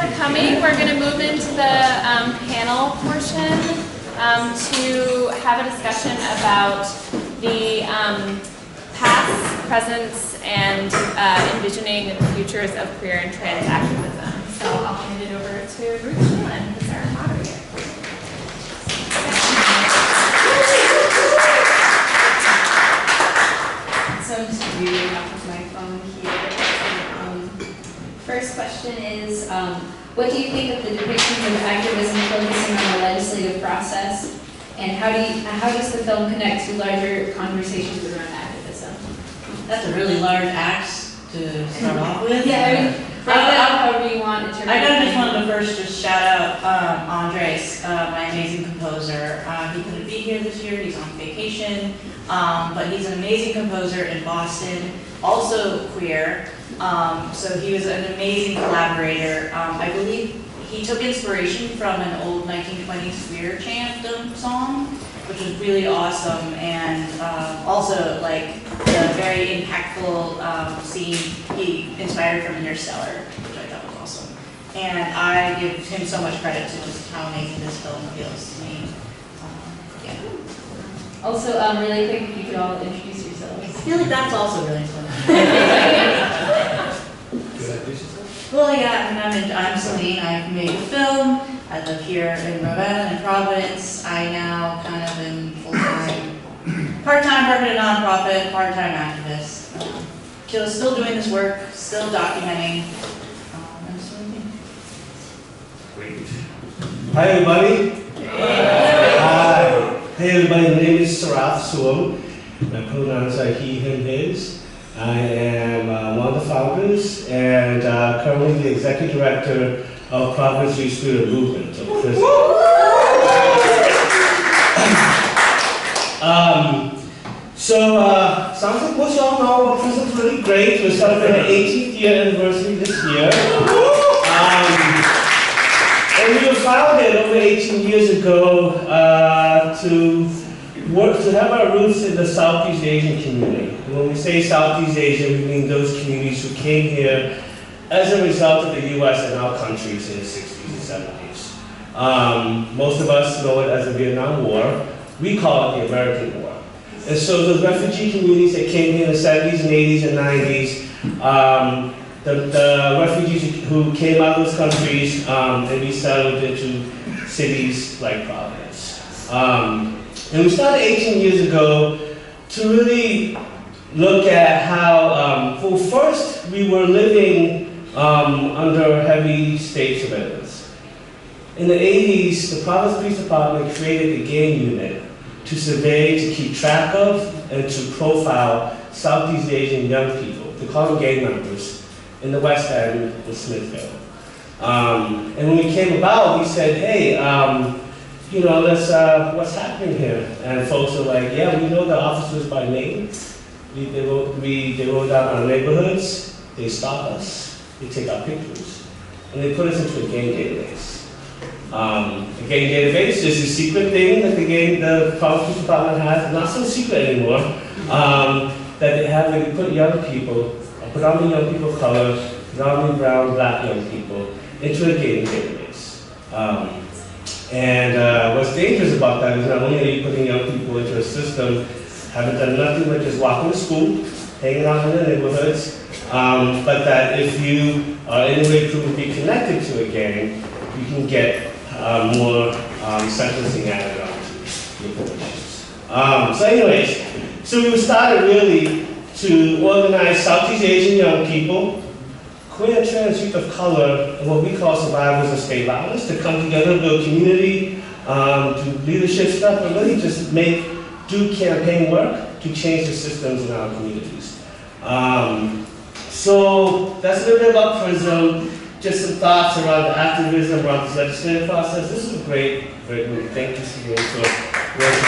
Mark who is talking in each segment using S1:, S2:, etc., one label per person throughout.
S1: for coming. We're going to move into the panel portion to have a discussion about the past, presence, and envisioning the futures of queer and trans activism. So I'll hand it over to Ruth Sheelan, who's our moderator.
S2: So I'm just reading off of my phone here. First question is, what do you think of the depictions of activism focusing on the legislative process, and how does the film connect to larger conversations around activism?
S3: That's a really large axe to start off with.
S2: Yeah, I mean, however you want to
S3: I kind of just wanted to first just shout out Andres, my amazing composer. He couldn't be here this year, he's on vacation, but he's an amazing composer in Boston, also queer. So he was an amazing collaborator. I believe he took inspiration from an old 1920s queer chant song, which was really awesome, and also like the very impactful scene he inspired from Interstellar, which I thought was awesome. And I give him so much credit to just how amazing this film feels to me. Yeah. Also,
S2: really quick, if you could all introduce yourselves.
S3: I feel like that's also really fun. Well, yeah, I'm Celine. I've made a film. I live here in Rhode Island in Providence. I now kind of am full-time, part-time working at a nonprofit, part-time activist. Still doing this work, still documenting. And so, yeah.
S4: Great. Hi, everybody. Hi. Hey, everybody. My name is Sarath Suam. My pronouns are he, him, his. I am one of the founders and currently the executive director of Providence Youth Student Movement. Sounds like most of y'all know about Prism's really great. We're celebrating our 18th year anniversary this year. And we were founded over 18 years ago to have our roots in the Southeast Asian community. And when we say Southeast Asia, we mean those communities who came here as a result of the U.S. and our countries in the 60s and 70s. Most of us know it as the Vietnam War. We call it the American War. And so those refugee communities that came here in the 70s and 80s and 90s, the refugees who came out of those countries and resettled into cities like Providence. And we started 18 years ago to really look at how, well, first we were living under heavy state surveillance. In the 80s, the Providence Police Department created a gang unit to survey, to keep track of, and to profile Southeast Asian young people. They call them gang members in the West End in Smithfield. And when we came about, we said, hey, you know, what's happening here? And folks are like, yeah, we know the officers by name. They roll down our neighborhoods, they stop us, they take our pictures, and they put us into a gang database. The gang database is a secret thing that the Providence Department has, not so secret anymore, that they have where they put young people, predominantly young people of color, predominantly brown, black young people, into a gang database. And what's dangerous about that is not only are you putting young people into a system, haven't done nothing but just walking to school, hanging out in the neighborhoods, but that if you are in any way proven to be connected to a gang, you can get more sentencing added onto your convictions. So anyways, so we started really to organize Southeast Asian young people, queer and trans youth of color, and what we call survivors of state violence, to come together, build community, do leadership stuff, and really just do campaign work to change the systems in our communities. So that's a little bit about PRISM, just some thoughts around the activism, around this legislative process. This is a great movie. Thank you, Celine, for working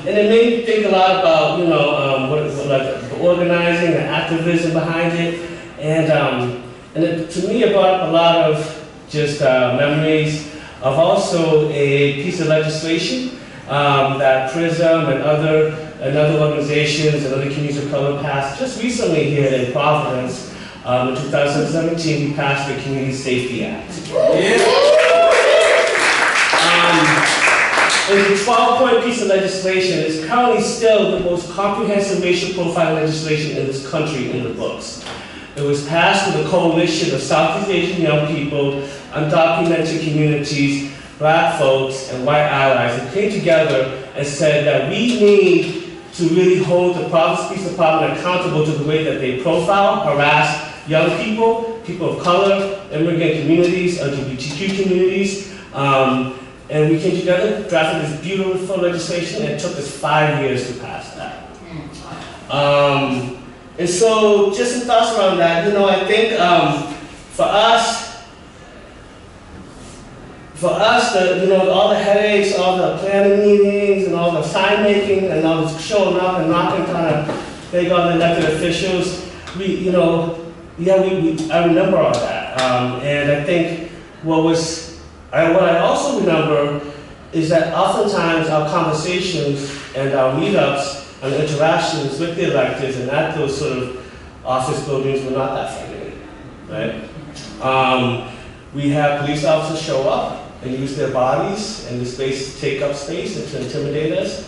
S4: and it made me think a lot about, you know, like the organizing, the activism behind it, and to me it brought up a lot of just memories of also a piece of legislation that PRISM and other and other organizations and other communities of color passed just recently here in Providence. In 2017, we passed the Community Safety Act. It's a 12-point piece of legislation. It's currently still the most comprehensive racial profile legislation in this country in the books. It was passed with a coalition of Southeast Asian young people, undocumented communities, Black folks, and white allies who came together and said that we need to really hold the Providence Police Department accountable to the way that they profile, harass young people, people of color, immigrant communities, LGBTQ communities. And we came together, drafted this beautiful legislation, and it took us 5 years to pass that. And so, just some thoughts around that. You know, I think for us, all the headaches, all the planning meetings, and all the sign making, and all this showing up and knocking, trying to beg all the elected officials, I remember all that. And I think what I also remember is that oftentimes our conversations and our meetups and interactions with the electeds and at those sort of office buildings were not that friendly, right? We have police officers show up and use their bodies and the space to take up space and to intimidate us.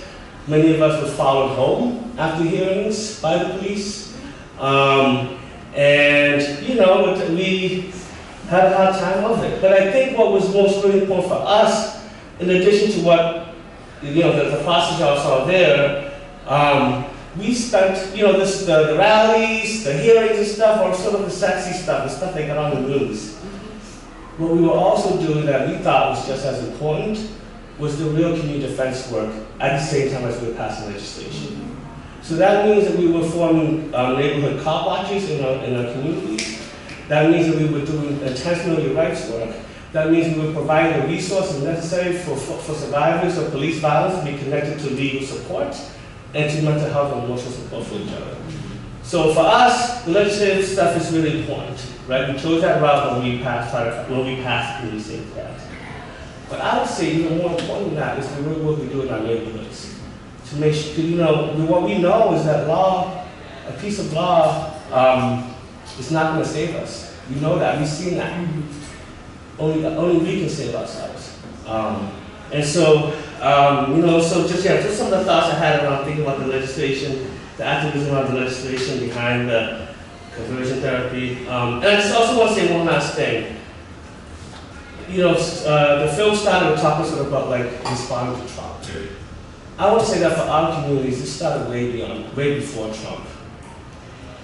S4: Many of us were followed home after hearings by the police. And, we had a hard time of it. But I think what was most really important for us, in addition to what, the process y'all saw there, we spent, the rallies, the hearings and stuff, or sort of the sexy stuff, the stuff they got on the news. What we were also doing that we thought was just as important was the real community defense work at the same time as we were passing legislation. So that means that we were forming neighborhood cop watches in our communities. That means that we were doing intense minority rights work. That means we were providing the resources necessary for survivors of police violence to be connected to legal support and to mental health and emotional support for each other. So for us, the legislative stuff is really important, right? We chose that route when we passed the Community Safety Act. But I would say even more important than that is the real work we do in our neighborhoods. To make sure, what we know is that law, a piece of law, is not going to save us. We know that, we've seen that. Only we can save ourselves. And so, just some of the thoughts I had around thinking about the legislation, the activism around the legislation behind the conversion therapy. And I just also want to say one last thing. The film started with talking sort of about responding to Trump. I want to say that for our communities, this started way before Trump.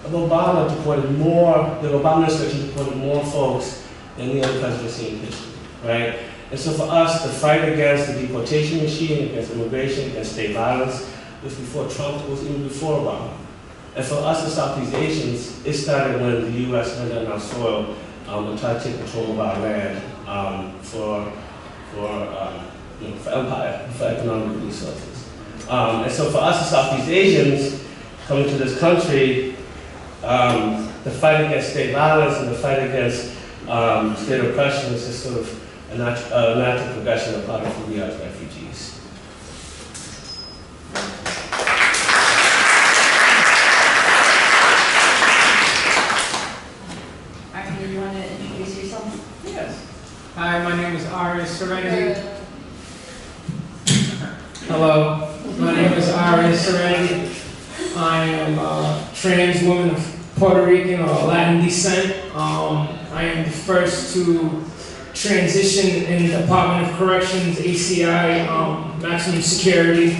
S4: The Obama administration deported more folks than the other presidency in history, right? And so for us, the fight against the deportation machine, against immigration, against state violence, was before Trump, it was even before Obama. And for us as Southeast Asians, it started when the U.S. went on our soil and tried to take control of our land for empire, for economic resources. And so for us as Southeast Asians coming to this country, the fight against state violence and the fight against state oppression is just sort of a natural progression of part of who we are as refugees.
S2: Arthur, do you want to introduce yourself?
S5: Yes. Hi, my name is Arias Serenity. Hello, my name is Arias Serenity. I am a trans woman of Puerto Rican or Latin descent. I am the first to transition in the Department of Corrections, ACI, maximum security,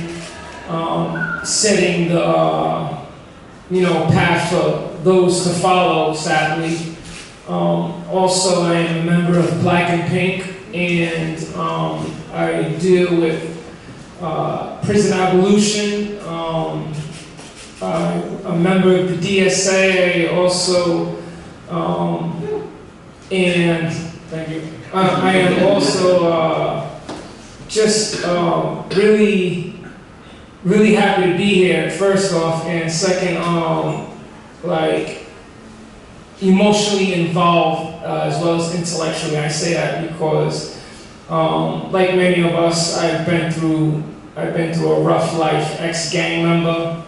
S5: setting the path for those to follow, sadly. Also, I am a member of Black and Pink, and I deal with prison abolition. I'm a member of the DSA, also, and thank you. I am also really happy to be here, first off, and second, emotionally involved as well as intellectually. I say that because, like many of us, I've been through I've been through a rough life, ex-gang member,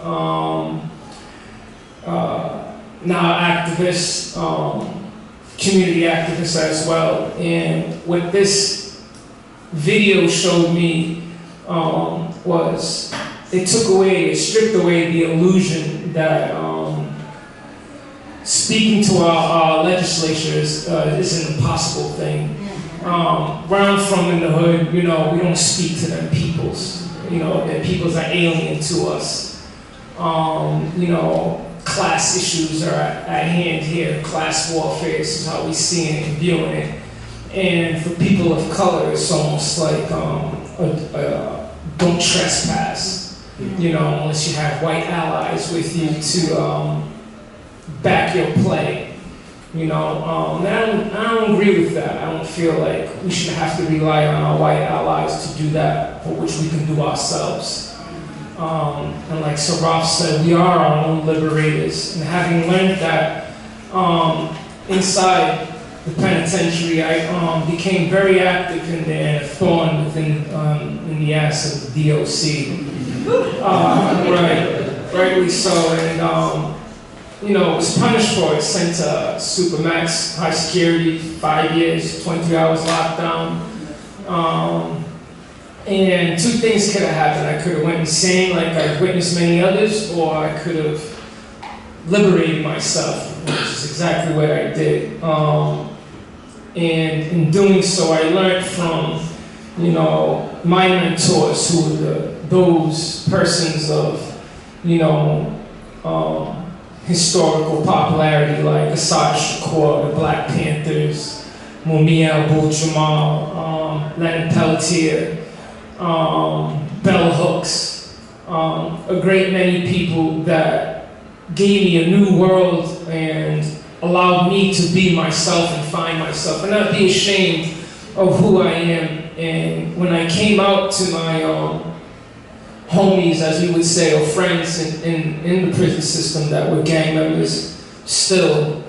S5: now activist, community activist as well. And what this video showed me was it stripped away the illusion that speaking to our legislature is an impossible thing. Where I'm from in the hood, we don't speak to them peoples. Their peoples are alien to us. Class issues are at hand here. Class warfare is how we see it and viewing it. And for people of color, it's almost like don't trespass. Unless you have white allies with you to back your play. And I don't agree with that. I don't feel like we should have to rely on our white allies to do that, for which we can do ourselves. And like Saraf said, we are our own liberators. And having learned that inside the penitentiary, I became very active in there, and a thorn in the ass of the DOC. Rightly so. And was punished for it, sent to Supermax, high security, 5 years, 23 hours lockdown. And two things could have happened. I could have went insane like I've witnessed many others, or I could have liberated myself, which is exactly what I did. And in doing so, I learned from, my mentors who were those persons of, historical popularity like Assad Shakur, the Black Panthers, Mumia Abu-Jamal, Leonard Peltier, Bell Hooks, a great many people that gave me a new world and allowed me to be myself and find myself and not be ashamed of who I am. And when I came out to my homies, as we would say, or friends in the prison system that were gang members still,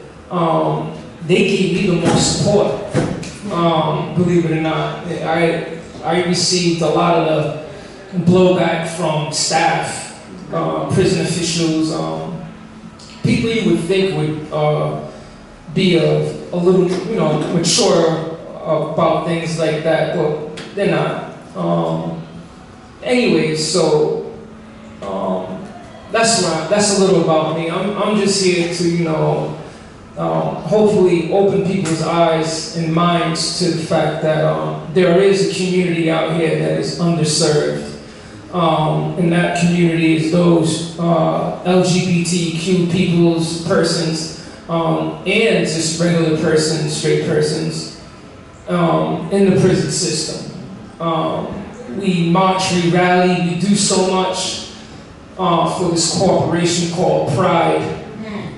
S5: they gave me the most support, believe it or not. I received a lot of the blowback from staff, prison officials, people you would think would be a little, mature about things like that, but they're not. Anyways, so that's a little about me. I'm just here to hopefully open people's eyes and minds to the fact that there is a community out here that is underserved, and that community is those LGBTQ persons, and just regular persons, straight persons, in the prison system. We march, we rally, we do so much for this corporation called Pride.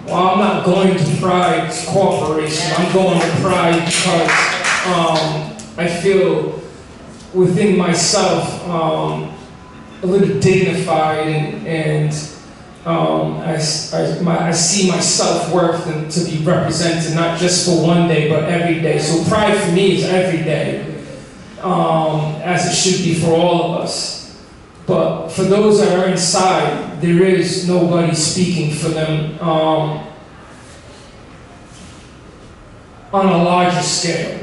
S5: Well, I'm not going to Pride Corporation. I'm going to Pride because I feel within myself a little dignified and I see my self-worth and to be represented not just for one day but every day. So Pride for me is every day. As it should be for all of us. But for those that are inside, there is nobody speaking for them on a larger scale.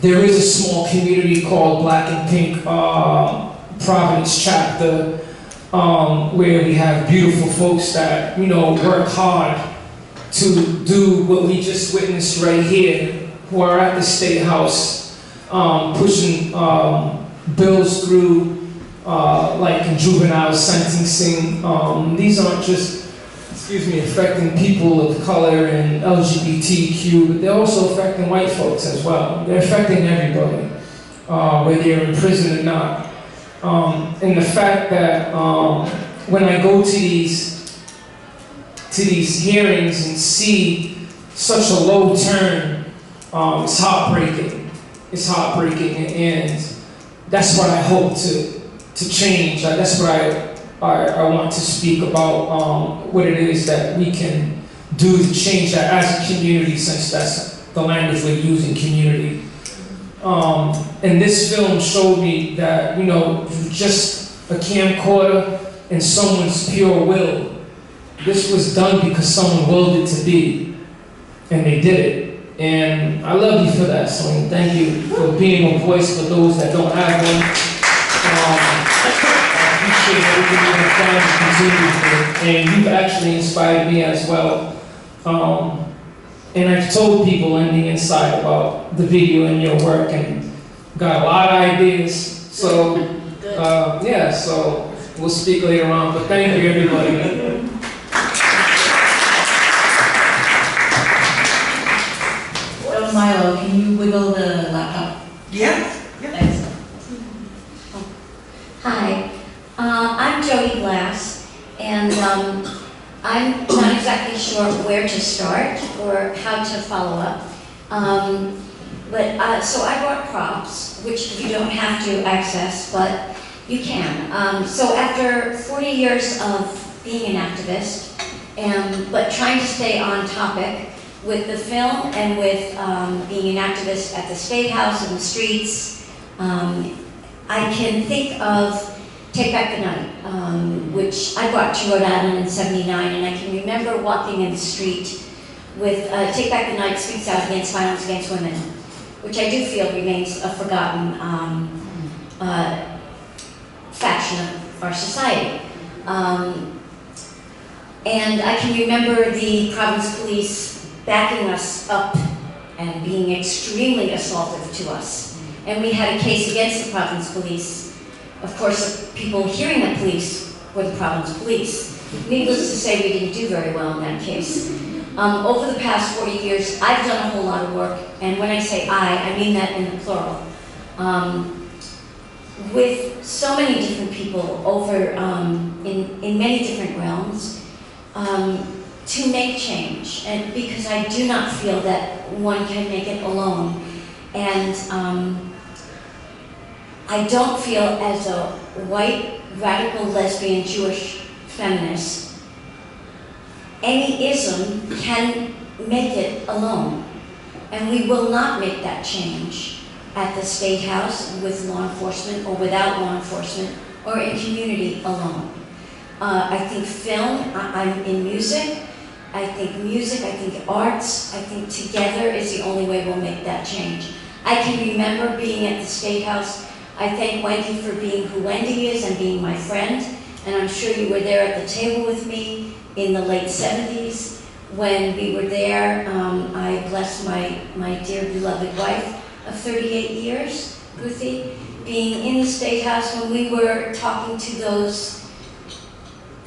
S5: There is a small community called Black and Pink Providence chapter where we have beautiful folks that, work hard to do what we just witnessed right here, who are at the State House, pushing bills through, like in juvenile sentencing. These aren't just, affecting people of color and LGBTQ, but they're also affecting white folks as well. They're affecting everybody, whether you're in prison or not. And the fact that when I go to these hearings and see such a low turn, it's heartbreaking. It's heartbreaking, and that's what I hope to change. That's what I want to speak about, what it is that we can do to change that as a community, since that's the language we're using, community. And this film showed me that, just a camcorder and someone's pure will. This was done because someone willed it to be, and they did it. And I love you for that, Celine. Thank you for being a voice for those that don't have one. I appreciate everything you have done and continue to do. And you've actually inspired me as well. And I've told people on the inside about the video and your work, and got a lot of ideas. So, so we'll speak later on. But thank you, everybody.
S3: So Milo, can you wiggle the laptop?
S6: Yeah.
S3: Thanks.
S7: Hi, I'm Jody Glass, and I'm not exactly sure where to start or how to follow up. So I brought props, which you don't have to access, but you can. So after 40 years of being an activist, but trying to stay on topic with the film and with being an activist at the State House and the streets, I can think of Take Back the Night, which I brought to Rhode Island in '79, and I can remember walking in the street with Take Back the Night speaks out against violence against women, which I do feel remains a forgotten faction of our society. And I can remember the Providence police backing us up and being extremely assaultive to us. And we had a case against the Providence police. Of course, the people hearing the police were the Providence police. Needless to say, we didn't do very well in that case. Over the past 40 years, I've done a whole lot of work, and when I say I mean that in the plural. With so many different people over in many different realms, to make change, and because I do not feel that one can make it alone. And I don't feel as a white, radical, lesbian, Jewish feminist, any ism can make it alone. And we will not make that change at the State House with law enforcement or without law enforcement or in community alone. I think film, I'm in music, I think arts, I think together is the only way we'll make that change. I can remember being at the State House. I thank Wendy for being who Wendy is and being my friend, and I'm sure you were there at the table with me in the late 70s when we were there. I bless my dear beloved wife of 38 years, Ruthie, being in the State House when we were talking to those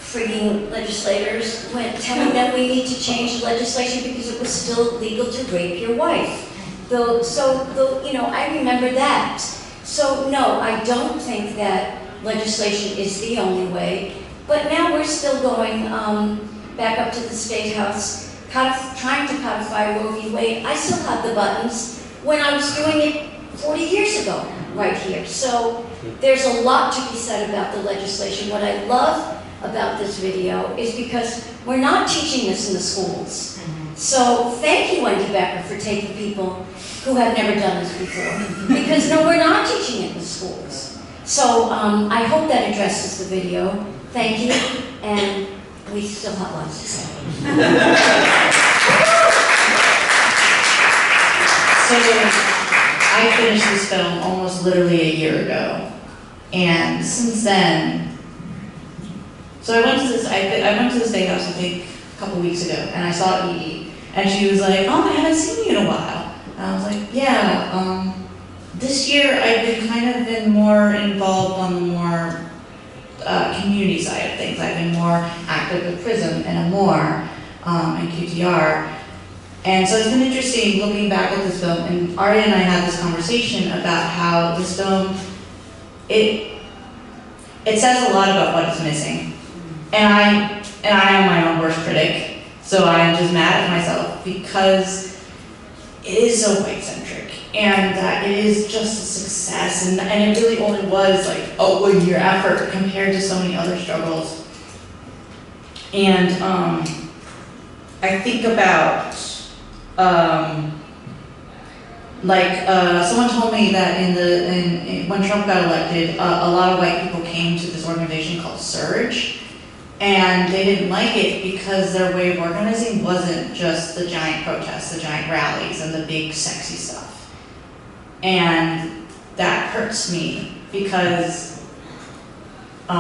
S7: frigging legislators, telling them we need to change the legislation because it was still legal to rape your wife. I remember that. So no, I don't think that legislation is the only way, but now we're still going back up to the State House, trying to codify Roe v. Wade. I still have the buttons when I was doing it 40 years ago, right here. So there's a lot to be said about the legislation. What I love about this video is because we're not teaching this in the schools. So thank you, Wendy Becker, for taking people who have never done this before. Because no, we're not teaching it in the schools. So I hope that addresses the video. Thank you, and we still have lots to say.
S3: So I finished this film almost literally a year ago, and since then, so I went to the State House I think a couple weeks ago, and I saw Edie, and she was like, "Oh, I haven't seen you in a while." And I was like, "Yeah, this year I've been more involved on the more community side of things. I've been more active with PRISM and Amore and QTR." And so it's been interesting looking back at this film, and Arya and I had this conversation about how this film, it says a lot about what it's missing. And I am my own worst critic, so I am just mad at myself because it is so white-centric, and that it is just a success, and it really only was like a 1-year effort compared to so many other struggles. And I think about someone told me that when Trump got elected, a lot of white people came to this organization called Surge, and they didn't like it because their way of organizing wasn't just the giant protests, the giant rallies, and the big sexy stuff. And that hurts me because when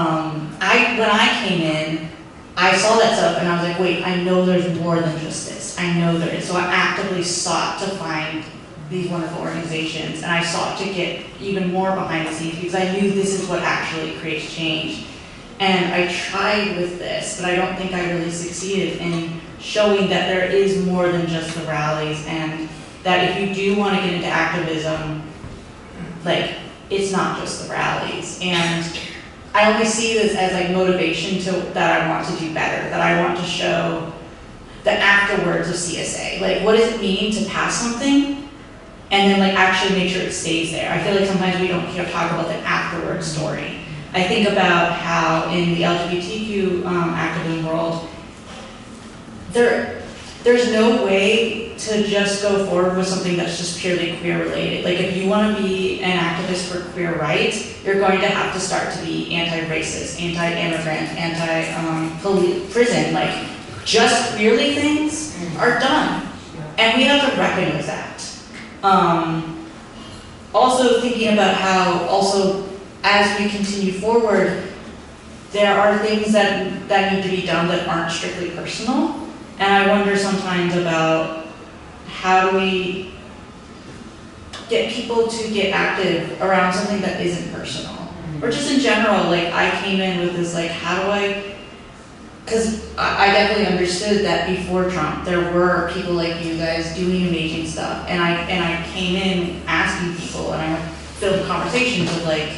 S3: I came in, I saw that stuff and I was like, wait, I know there's more than just this. I know there is. So I actively sought to find these wonderful organizations, and I sought to get even more behind the scenes because I knew this is what actually creates change. And I tried with this, but I don't think I really succeeded in showing that there is more than just the rallies, and that if you do want to get into activism, like, it's not just the rallies. And I only see this as like motivation that I want to do better, that I want to show the afterwards of CSA. Like, what does it mean to pass something and then like actually make sure it stays there? I feel like sometimes we don't talk about the afterward story. I think about how in the LGBTQ activism world, there's no way to just go forward with something that's just purely queer related. Like, if you want to be an activist for queer rights, you're going to have to start to be anti-racist, anti-immigrant, anti-prison. Like, just queerly things are done, and we have to recognize that. Also thinking about how also as we continue forward, there are things that need to be done that aren't strictly personal. And I wonder sometimes about how do we get people to get active around something that isn't personal? Or just in general, like I came in with this like, how do I, because I definitely understood that before Trump, there were people like you guys doing amazing stuff. And I came in asking people, and I filled conversations with like,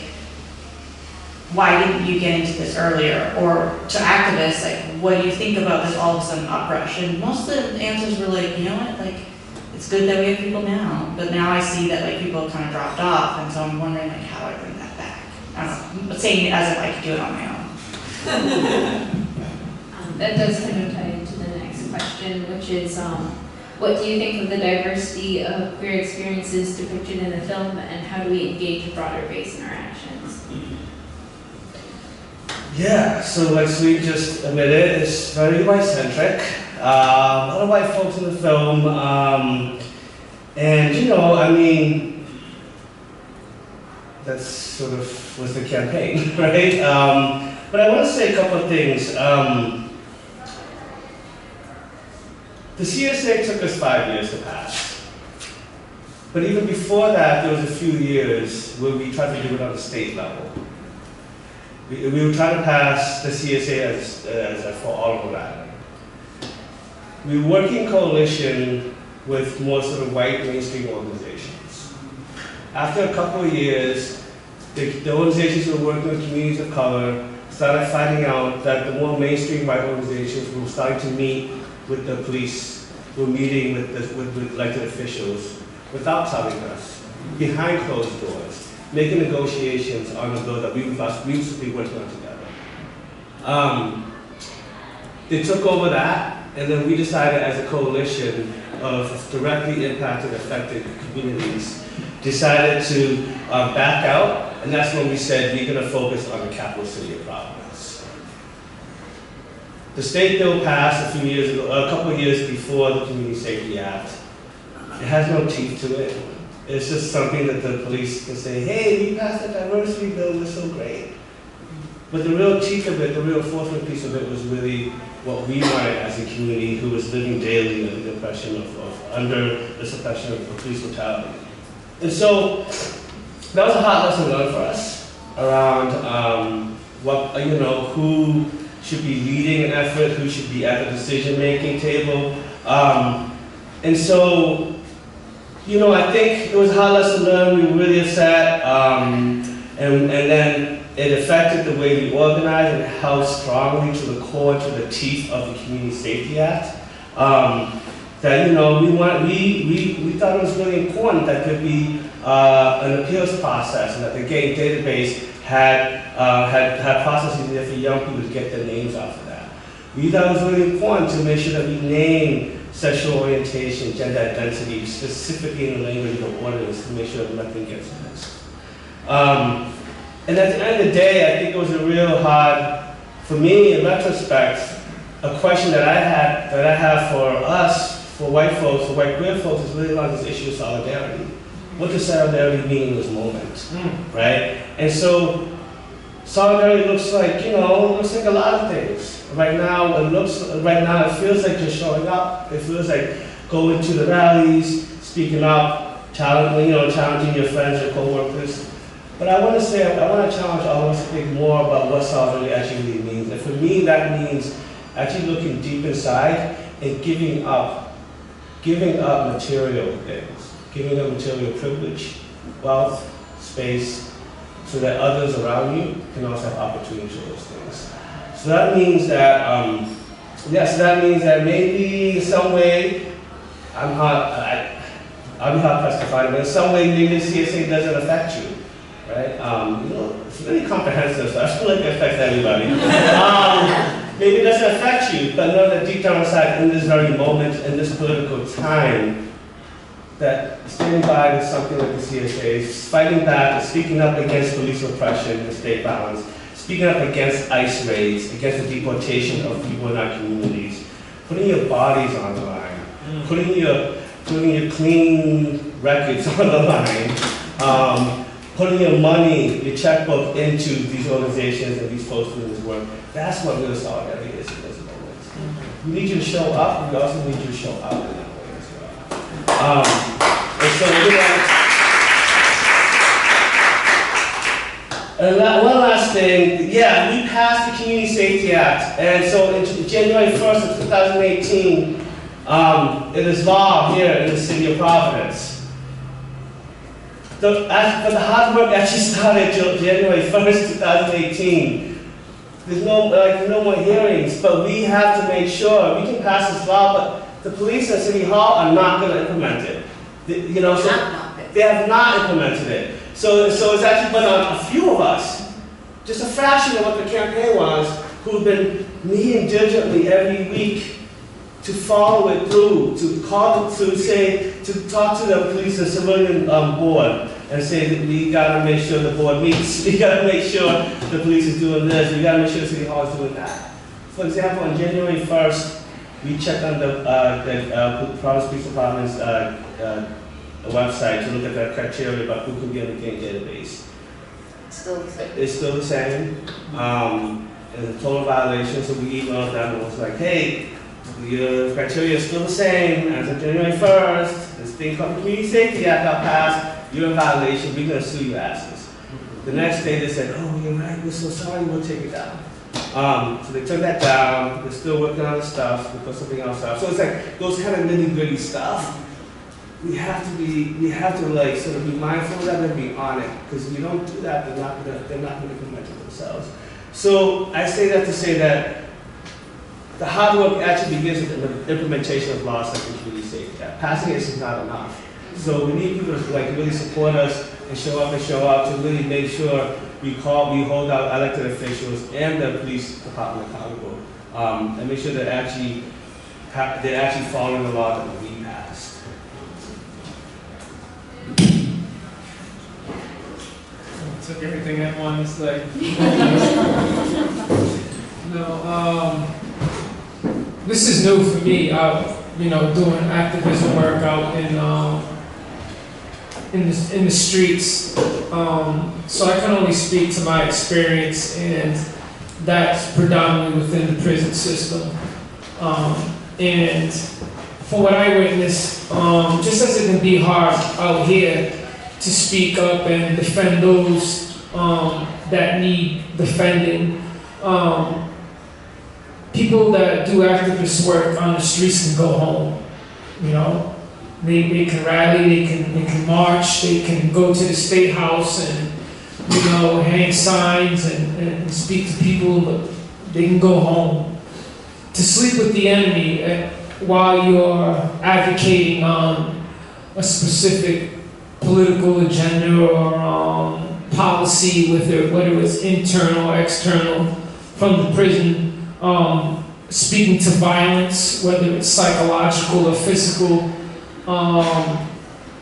S3: why didn't you get into this earlier? Or to activists, like, what do you think about this all of a sudden uprush? And most of the answers were like, you know what, like, it's good that we have people now, but now I see that like people kind of dropped off, and so I'm wondering like how I bring that back. I don't know, but saying it as if I could do it on my own.
S2: That does kind of tie into the next question, which is, what do you think of the diversity of queer experiences depicted in the film, and how do we engage a broader base in our actions?
S4: Yeah, so like Sweet just admitted, it's very white-centric. A lot of white folks in the film, and you know, I mean, that's sort of was the campaign, right? But I want to say a couple of things. The CSA took us 5 years to pass. But even before that, there was a few years where we tried to do it on a state level. We were trying to pass the CSA as for all of Rhode Island. We were working in coalition with more sort of white mainstream organizations. After a couple of years, the organizations who were working with communities of color started finding out that the more mainstream white organizations were starting to meet with the police, were meeting with elected officials without telling us, behind closed doors, making negotiations on a bill that we were supposed to be working on together. They took over that, and then we decided as a coalition of directly impacted, affected communities, decided to back out, and that's when we said we're going to focus on the capital city of Providence. The state bill passed a few years ago, a couple of years before the Community Safety Act. It has no teeth to it. It's just something that the police can say, hey, we passed a diversity bill, we're so great. But the real teeth of it, the real enforcement piece of it was really what we wanted as a community who was living daily under the oppression under the suppression of police brutality. And so that was a hard lesson learned for us around who should be leading an effort, who should be at the decision-making table. And so, you know, I think it was a hard lesson learned. We were really upset, and then it affected the way we organized and held strongly to the core, to the teeth of the Community Safety Act. That, you know, we thought it was really important that there be an appeals process, and that the gay database had processes there for young people to get their names out for that. We thought it was really important to make sure that we name sexual orientation, gender identity, specifically in the language of the ordinance to make sure that nothing gets missed. And at the end of the day, I think it was a real hard, for me in retrospect, a question that I have for us, for white folks, for white queer folks, is really around this issue of solidarity. What does solidarity mean in this moment, right? And so solidarity looks like, looks like a lot of things. Right now, it feels like just showing up. It feels like going to the rallies, speaking up, challenging your friends, your coworkers. But I want to challenge all of us to think more about what solidarity actually really means. And for me, that means actually looking deep inside and giving up material things, giving up material privilege, wealth, space, so that others around you can also have opportunities for those things. So that means that, maybe in some way, I'll be hard pressed to find it, but in some way maybe the CSA doesn't affect you, right? It's really comprehensive, so I feel like it affects everybody. Maybe it doesn't affect you, but know that deep down inside, in this very moment, in this political time, that standing by with something like the CSA, fighting back, speaking up against police oppression and state violence, speaking up against ICE raids, against the deportation of people in our communities, putting your bodies on the line, putting your clean records on the line, putting your money, your checkbook into these organizations and these folks doing this work. That's what real solidarity is in this moment. We need you to show up, we also need you to show up in that way as well. And so one last thing, we passed the Community Safety Act, and so in January 1st of 2018, it is law here in the city of Providence. But the hard work actually started January 1st, 2018. There's no more hearings, but we have to make sure we can pass this law, but the police at City Hall are not going to implement it. They have not implemented it. So it's actually been on a few of us, just a fraction of what the campaign was, who've been meeting diligently every week to follow it through, to talk to the police and civilian board and say that we gotta make sure the board meets, we gotta make sure the police is doing this, we gotta make sure City Hall is doing that. For example, on January 1st, we checked on the Providence Police Department's website to look at the criteria about who can be on the gang database. It's still the same. It's a total violation, so we emailed them and was like, hey, the criteria is still the same as of January 1st. This thing called the Community Safety Act got passed. You're in violation. We're going to sue you asses. The next day they said, oh, you're right. We're so sorry. We'll take it down. So they took that down. They're still working on the stuff. We put something else up. So it's like those kind of nitty-gritty stuff. We have to like sort of be mindful of that and be on it. Because if we don't do that, they're not going to implement it themselves. So I say that to say that the hard work actually begins with the implementation of laws like the Community Safety Act. Passing it is not enough. So we need people to really support us and show up to really make sure we hold our elected officials and the police department accountable, and make sure they're actually following the law that we passed.
S5: Took everything at once, like. This is new for me. Doing activism work out in the streets. So I can only speak to my experience, and that's predominantly within the prison system. And for what I witnessed, just as it can be hard out here to speak up and defend those that need defending, people that do activist work on the streets can go home. They can rally, they can march, they can go to the State House and hang signs and speak to people, but they can go home. To sleep with the enemy while you're advocating on a specific political agenda or policy, whether it's internal or external from the prison speaking to violence, whether it's psychological or physical,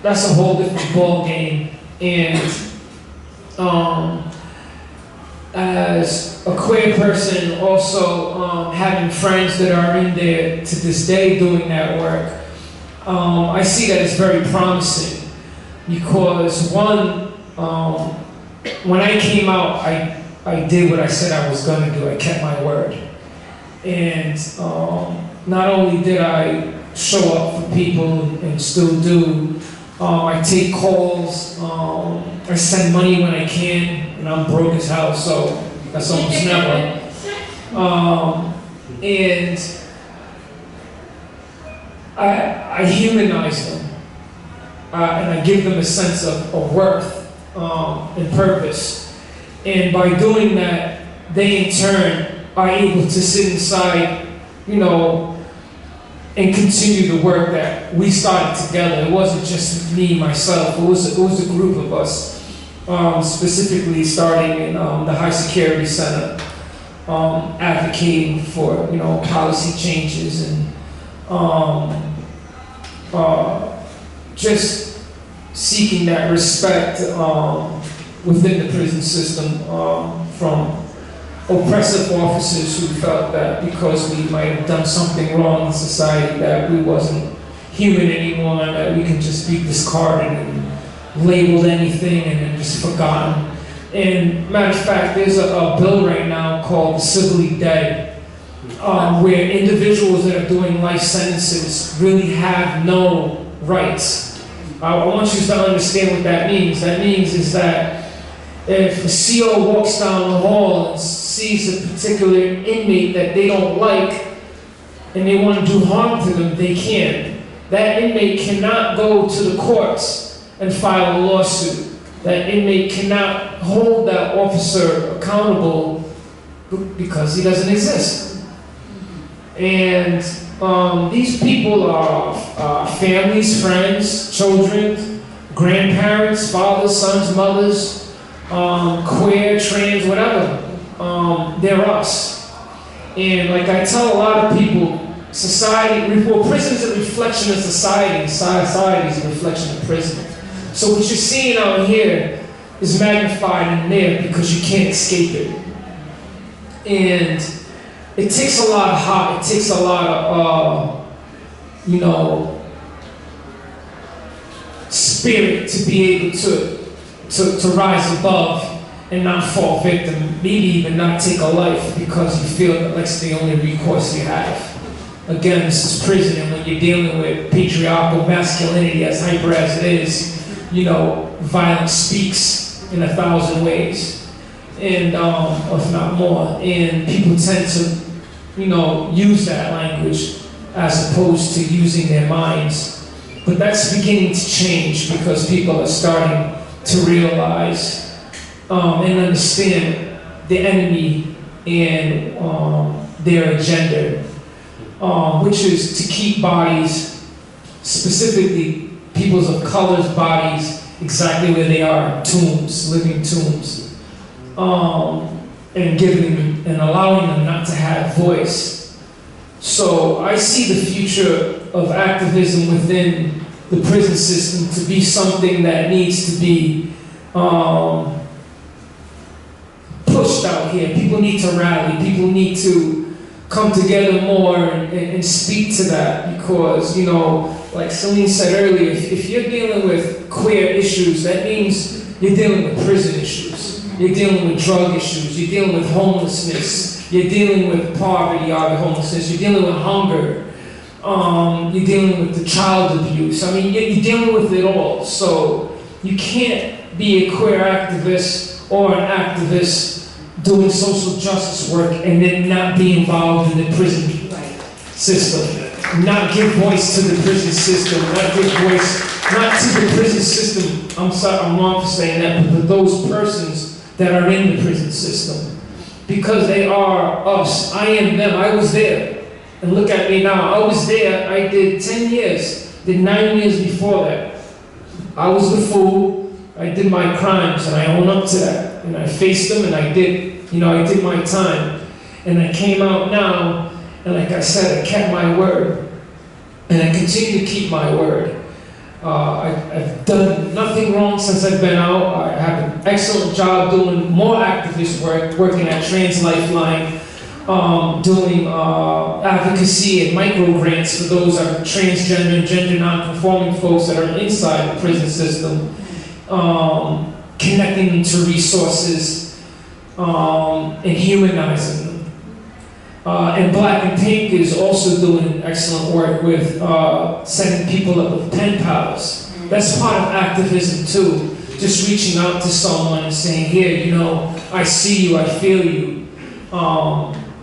S5: that's a whole different ball game. And as a queer person, also having friends that are in there to this day doing that work, I see that as very promising. Because one, when I came out, I did what I said I was going to do. I kept my word. And not only did I show up for people and still do, I take calls, I send money when I can, and I'm broke as hell, so that's almost never. And I humanize them, and I give them a sense of worth and purpose. And by doing that, they in turn are able to sit inside, and continue the work that we started together. It wasn't just me, myself. It was a group of us, specifically starting in the High Security Center, advocating for policy changes and just seeking that respect within the prison system from oppressive officers who felt that because we might have done something wrong in society that we wasn't human anymore, and that we can just be discarded and labeled anything and then just forgotten. And matter of fact, there's a bill right now called Civilly Dead, where individuals that are doing life sentences really have no rights. I want you to understand what that means. That means is that if a CO walks down the hall and sees a particular inmate that they don't like and they want to do harm to them, they can. That inmate cannot go to the courts and file a lawsuit. That inmate cannot hold that officer accountable because he doesn't exist. And these people are families, friends, children, grandparents, fathers, sons, mothers, queer, trans, whatever. They're us. And like I tell a lot of people, prison is a reflection of society, and society is a reflection of prison. So what you're seeing out here is magnified in there because you can't escape it. And it takes a lot of heart, it takes a lot of, spirit to be able to rise above and not fall victim, maybe even not take a life because you feel that that's the only recourse you have. Again, this is prison, and when you're dealing with patriarchal masculinity, as hyper as it is, violence speaks in 1,000 ways, and if not more. And people tend to, use that language as opposed to using their minds. But that's beginning to change because people are starting to realize and understand the enemy and their agenda, which is to keep bodies, specifically peoples of color's bodies, exactly where they are, tombs, living tombs, and giving them and allowing them not to have voice. So I see the future of activism within the prison system to be something that needs to be pushed out here. People need to rally. People need to come together more and speak to that because, like Celine said earlier, if you're dealing with queer issues, that means you're dealing with prison issues. You're dealing with drug issues. You're dealing with homelessness. You're dealing with poverty or homelessness. You're dealing with hunger. You're dealing with the child abuse. I mean, you're dealing with it all. So you can't be a queer activist or an activist doing social justice work and then not be involved in the prison system. Not give voice to the prison system. Not give voice, not to the prison system. I'm sorry, I'm wrong for saying that, but those persons that are in the prison system. Because they are us. I am them. I was there. And look at me now. I was there. I did 10 years. Did 9 years before that. I was the fool. I did my crimes, and I own up to that. And I faced them, and I did my time. And I came out now, And like I said, I kept my word. And I continue to keep my word. I've done nothing wrong since I've been out. I have an excellent job doing more activist work, working at Trans Lifeline, doing advocacy and micro grants for those that are transgender and gender non-conforming folks that are inside the prison system, connecting them to resources and humanizing them. And Black and Pink is also doing excellent work with setting people up with pen pals. That's part of activism too. Just reaching out to someone and saying, here, you know, I see you, I feel you.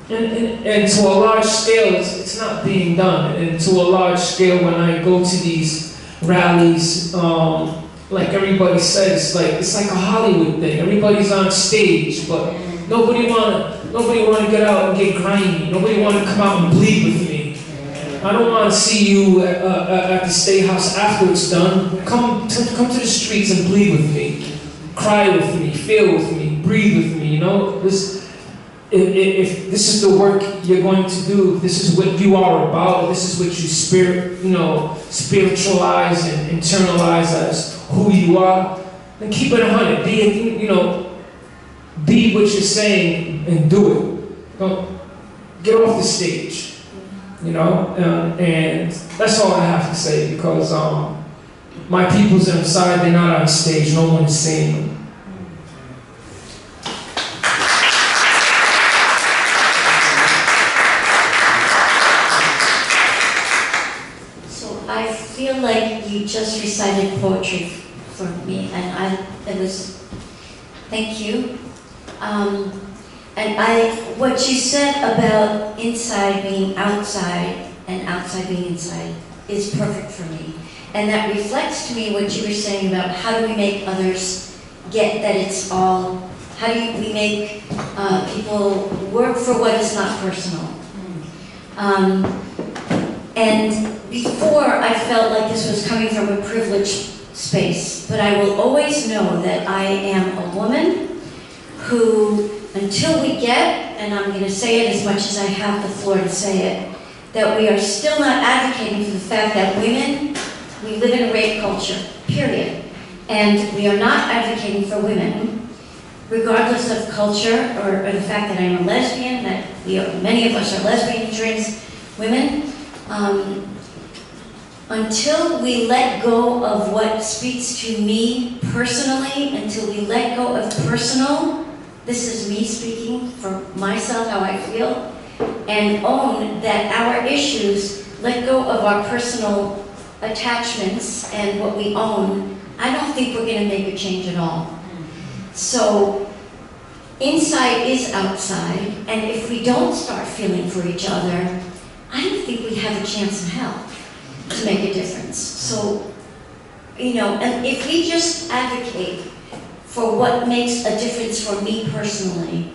S5: And to a large scale, it's not being done. And to a large scale, when I go to these rallies, like everybody says, it's like a Hollywood thing. Everybody's on stage, but nobody wanna get out and get grimy. Nobody wanna come out and bleed with me. I don't wanna see you at the State House after it's done. Come to the streets and bleed with me. Cry with me, feel with me, breathe with me, you know? If this is the work you're going to do, if this is what you are about, if this is what you spiritualize and internalize as who you are, then keep it 100. Be what you're saying and do it. Don't get off the stage, and that's all I have to say, because my people's inside, they're not on stage, no one is seeing them.
S7: So I feel like you just recited poetry for me, and thank you. What you said about inside being outside and outside being inside is perfect for me. And that reflects to me what you were saying about how do we make others get that it's all, how do we make people work for what is not personal. And before I felt like this was coming from a privileged space, but I will always know that I am a woman who, until we get, and I'm going to say it as much as I have the floor to say it, that we are still not advocating for the fact that women, we live in a rape culture, period. And we are not advocating for women, regardless of culture or the fact that I'm a lesbian, that many of us are lesbian, trans women. Until we let go of what speaks to me personally, until we let go of personal, this is me speaking for myself, how I feel, and own that our issues, let go of our personal attachments and what we own, I don't think we're going to make a change at all. So, inside is outside, and if we don't start feeling for each other, I don't think we have a chance in hell to make a difference. So, and if we just advocate for what makes a difference for me personally,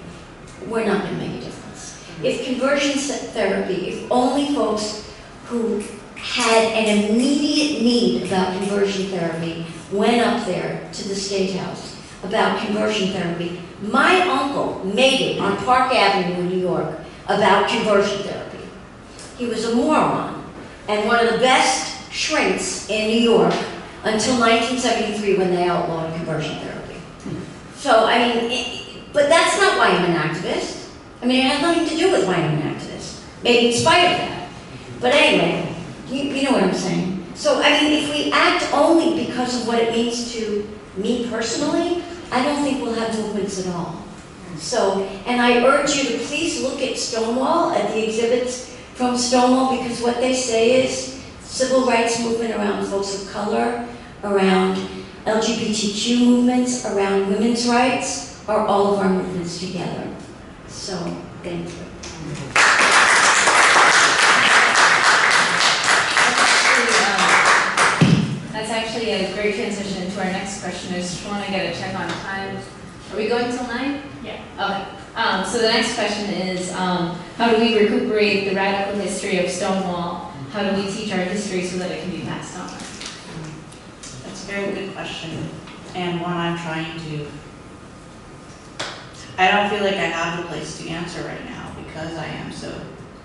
S7: we're not going to make a difference. If conversion therapy, if only folks who had an immediate need about conversion therapy went up there to the State House about conversion therapy, my uncle made it on Park Avenue in New York about conversion therapy. He was a moron and one of the best shrinks in New York until 1973 when they outlawed conversion therapy. So, but that's not why I'm an activist. It has nothing to do with why I'm an activist. Maybe in spite of that. But anyway, you know what I'm saying. So, if we act only because of what it means to me personally, I don't think we'll have movements at all. So, and I urge you to please look at Stonewall, at the exhibits from Stonewall, because what they say is civil rights movement around folks of color, around LGBTQ movements, around women's rights, are all of our movements together. So, thank you.
S1: That's actually a great transition to our next question. I just want to get a check on time. Are we going till 9?
S3: Yeah.
S1: Okay. So the next question is, how do we recuperate the radical history of Stonewall? How do we teach our history so that it can be passed on?
S3: That's a very good question, and one I'm trying to. I don't feel like I have the place to answer right now because I am so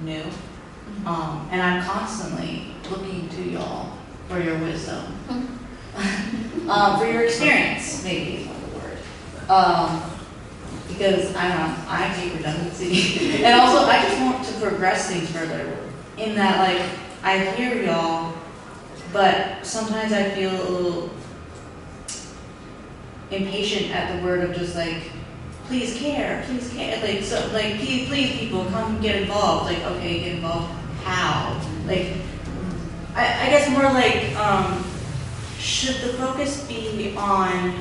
S3: new. And I'm constantly looking to y'all for your wisdom. For your experience, maybe is not the word. Because I don't know, I hate redundancy. And also, I just want to progress things further. In that, like, I hear y'all, but sometimes I feel a little impatient at the word of just like, please care, like, so, like, please people, come get involved, like, okay, get involved, how? Like, I guess more like, should the focus be on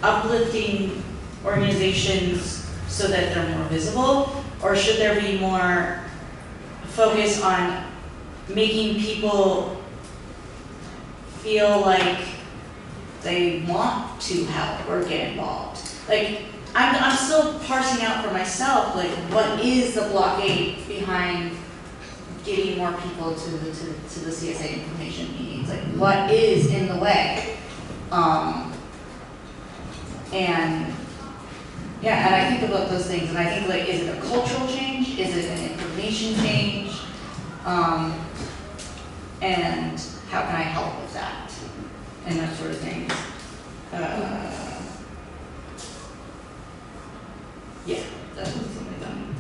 S3: uplifting organizations so that they're more visible, or should there be more focus on making people feel like they want to help or get involved? Like, I'm still parsing out for myself, like, what is the blockade behind getting more people to the CSA information meetings? Like, what is in the way? And yeah, and I think about those things, and I think, like, is it a cultural change? Is it an information change? And how can I help with that? And that sort of thing. Yeah, that's something done.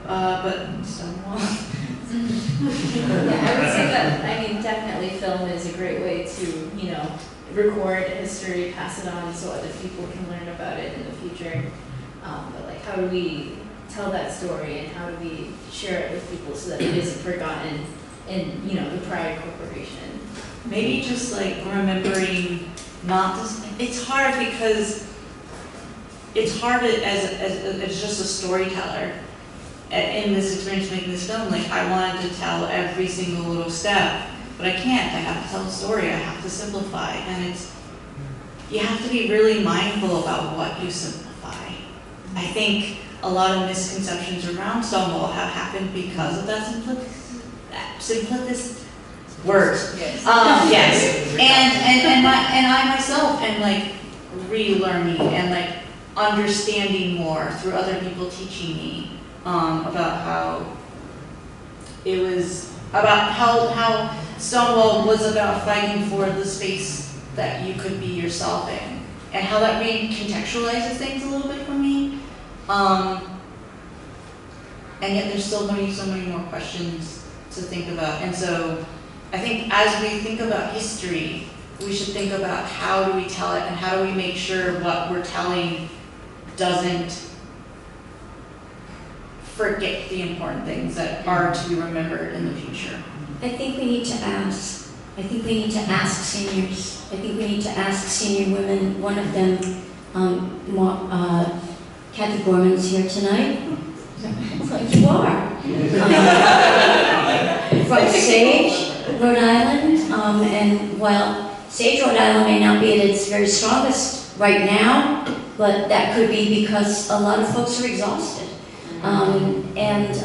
S3: But Stonewall.
S2: Yeah, I would say that, I mean, definitely film is a great way to, you know, record history, pass it on so other people can learn about it in the future. But like, how do we tell that story and how do we share it with people so that it isn't forgotten in, you know, the Pride Corporation?
S3: Maybe just like remembering not to, it's hard because it's hard as just a storyteller in this experience making this film. Like, I wanted to tell every single little step, but I can't. I have to tell a story. I have to simplify, and you have to be really mindful about what you simplify. I think a lot of misconceptions around Stonewall have happened because of that simplicity word.
S2: Yes.
S3: Yes. And I myself am like relearning and like understanding more through other people teaching me about how it was about how Stonewall was about fighting for the space that you could be yourself in, and how that recontextualizes things a little bit for me. And yet there's still so many more questions to think about. And so I think as we think about history, we should think about how do we tell it and how do we make sure what we're telling doesn't forget the important things that are to be remembered in the future.
S7: I think we need to ask. I think we need to ask seniors. I think we need to ask senior women. One of them, Kathy Gorman's here tonight. You are. From Sage, Rhode Island. And while Sage, Rhode Island may not be at its very strongest right now, but that could be because a lot of folks are exhausted. And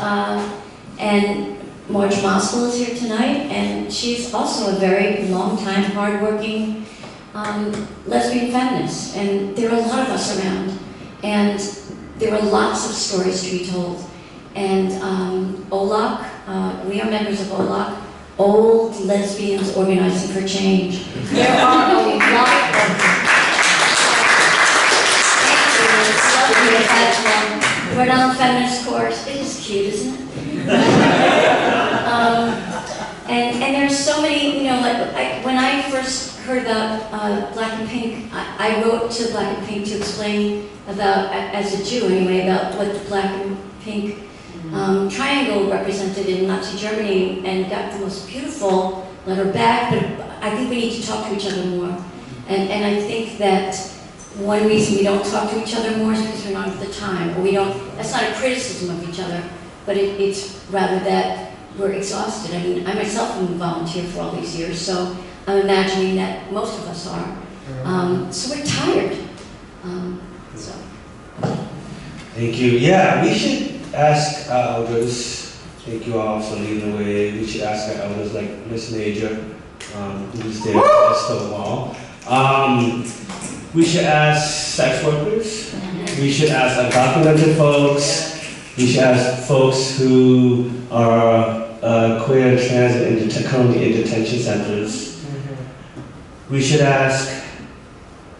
S7: Marge Moskal is here tonight, and she's also a very long-time, hard-working lesbian feminist. And there are a lot of us around, and there are lots of stories to be told. And OLOC, we are members of OLOC, Old Lesbians Organizing for Change. There are a lot of them. Rhode Island Feminist Course. It is cute, isn't it? And there's so many, you know, like when I first heard about Black and Pink, I wrote to Black and Pink to explain about, as a Jew anyway, about what the Black and Pink triangle represented in Nazi Germany, and got the most beautiful letter back. But I think we need to talk to each other more. And I think that one reason we don't talk to each other more is because we don't have the time, or we don't, that's not a criticism of each other, but it's rather that we're exhausted. I mean, I myself am a volunteer for all these years, so I'm imagining that most of us are. So we're tired. So.
S4: Thank you. Yeah, we should ask our elders. Thank you all for leading the way. We should ask our elders like Miss Major, who's there at Stonewall. We should ask sex workers. We should ask undocumented folks. We should ask folks who are queer and trans and currently in detention centers. We should ask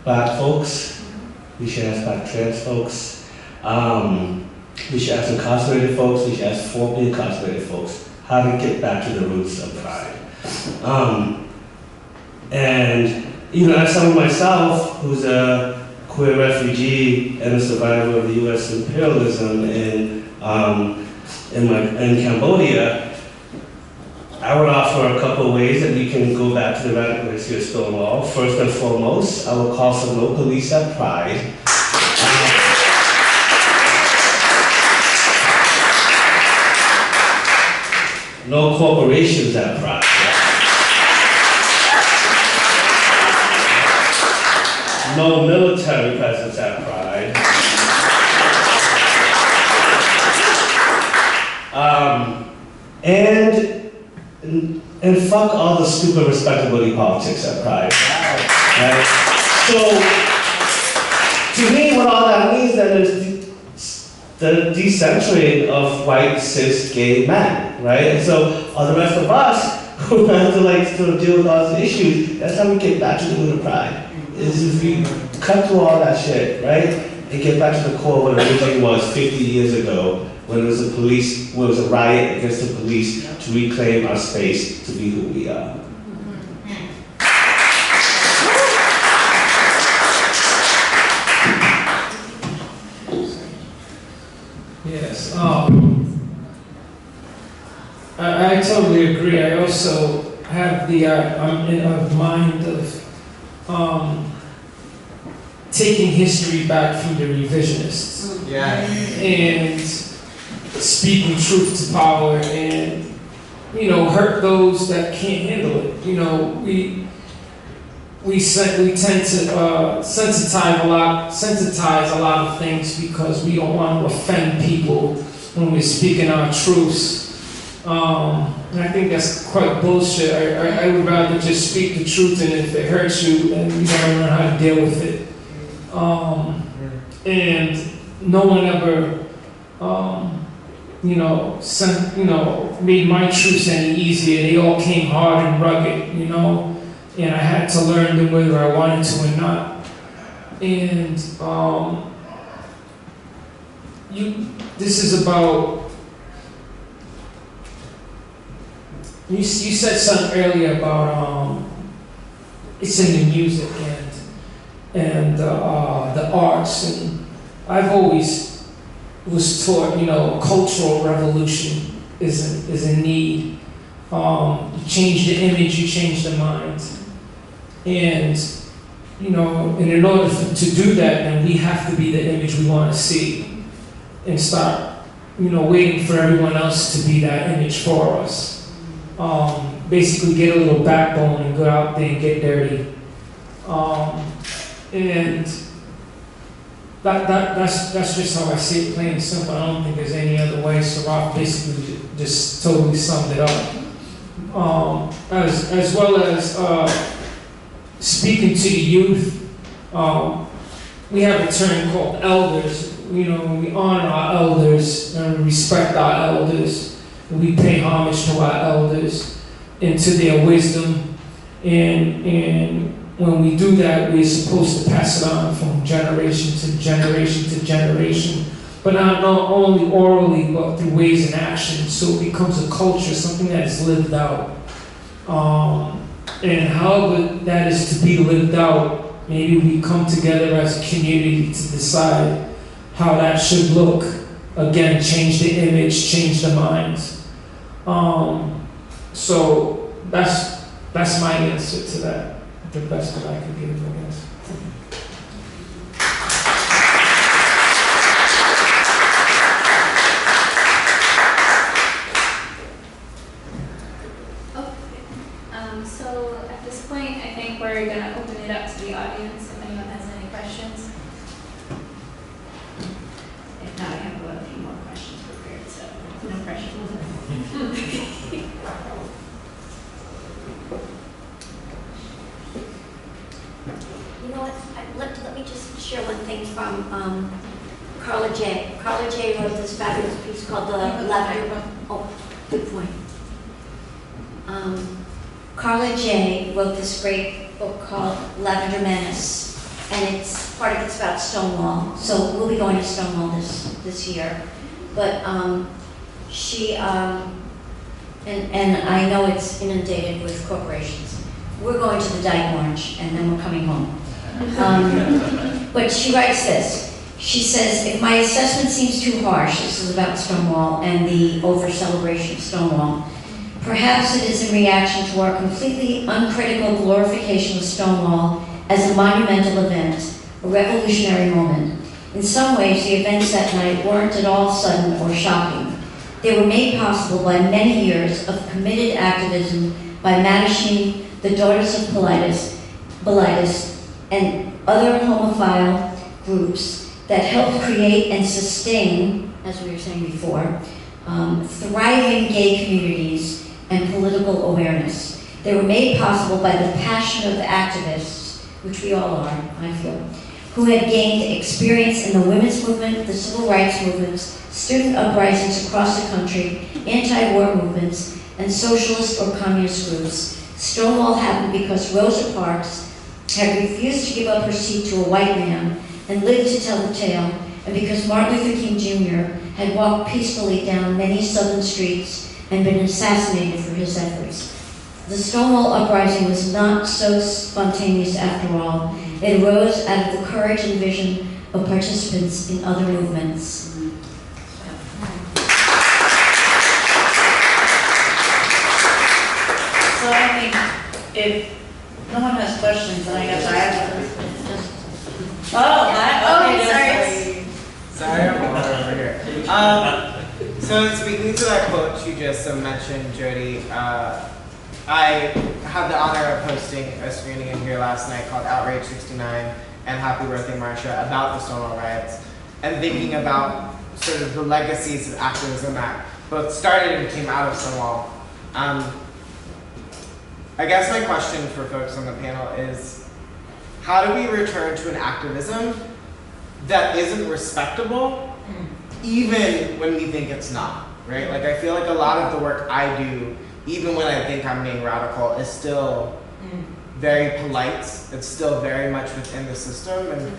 S4: Black folks. We should ask Black trans folks. We should ask incarcerated folks. We should ask formerly incarcerated folks how to get back to the roots of pride. And you know, as someone myself who's a queer refugee and a survivor of the U.S. imperialism in Cambodia, I would offer a couple of ways that we can go back to the radical history of Stonewall. First and foremost, I will call for no police at Pride. No corporations at Pride. No military presence at Pride. And fuck all the stupid respectability politics at Pride. Right? So, to me, what all that means then is the decentering of white, cis, gay men, right? And so, all the rest of us who have to sort of deal with all these issues, that's how we get back to the root of Pride. Is if we cut through all that shit, right? And get back to the core of what it originally was 50 years ago, when it was a riot against the police to reclaim our space to be who we are.
S5: Yes, I totally agree. I also have I'm in a mind of taking history back from the revisionists.
S6: Yeah.
S5: And speaking truth to power and, hurt those that can't handle it. We tend to sensitize a lot of things because we don't want to offend people when we're speaking our truths. And I think that's quite bullshit. I would rather just speak the truth, and if it hurts you, then you gotta learn how to deal with it. And no one ever, made my truths any easier. They all came hard and rugged, and I had to learn them whether I wanted to or not. And this is about. You said something earlier about it's in the music and the arts, and I've always was taught cultural revolution is a need. You change the image, you change the mind, and in order to do that, then we have to be the image we want to see, and start waiting for everyone else to be that image for us. Basically get a little backbone and go out there and get dirty. And that's just how I see it, plain and simple. I don't think there's any other way. So Rob basically just totally summed it up. As well as speaking to the youth, we have a term called elders. We honor our elders and we respect our elders. We pay homage to our elders and to their wisdom, and when we do that, we're supposed to pass it on from generation to generation to generation, but not only orally, but through ways and actions, so it becomes a culture, something that is lived out. And however that is to be lived out, maybe we come together as a community to decide how that should look. Again, change the image, change the minds. So that's my answer to that, the best that I can give, I guess.
S2: So at this point, I think we're going to open it up to the audience if anyone has any questions. If not, I have a few more questions prepared, so no pressure.
S7: You know what? Let me just share one thing from Carla J. Carla J. wrote this fabulous piece called The Lavender. Oh, good point. Carla J. wrote this great book called Lavender Menace, and it's part of it's about Stonewall. So we'll be going to Stonewall this year, but she and I know it's inundated with corporations. We're going to the Dyke Orange, and then we're coming home. But she writes this. She says, if my assessment seems too harsh, this is about Stonewall and the over-celebration of Stonewall, perhaps it is in reaction to our completely uncritical glorification of Stonewall as a monumental event, a revolutionary moment. In some ways, the events that night weren't at all sudden or shocking. They were made possible by many years of committed activism by Mattachine, the Daughters of Bilitis, and other homophile groups that helped create and sustain, as we were saying before, thriving gay communities and political awareness. They were made possible by the passion of activists, which we all are, I feel, who had gained experience in the women's movement, the civil rights movements, student uprisings across the country, anti-war movements, and socialist or communist groups. Stonewall happened because Rosa Parks had refused to give up her seat to a white man and lived to tell the tale, and because Martin Luther King Jr. had walked peacefully down many southern streets and been assassinated for his efforts. The Stonewall Uprising was not so spontaneous after all. It arose out of the courage and vision of participants in other movements.
S3: So I think if no one has questions, then I guess I have.
S6: Sorry, I'm over here. So speaking to that quote you just mentioned, Jody, I had the honor of hosting a screening in here last night called Outrage 69 and Happy Birthday Marsha about the Stonewall riots, and thinking about sort of the legacies of activism that both started and came out of Stonewall. I guess my question for folks on the panel is, how do we return to an activism that isn't respectable, even when we think it's not, right? Like, I feel like a lot of the work I do, even when I think I'm being radical, is still very polite. It's still very much within the system. And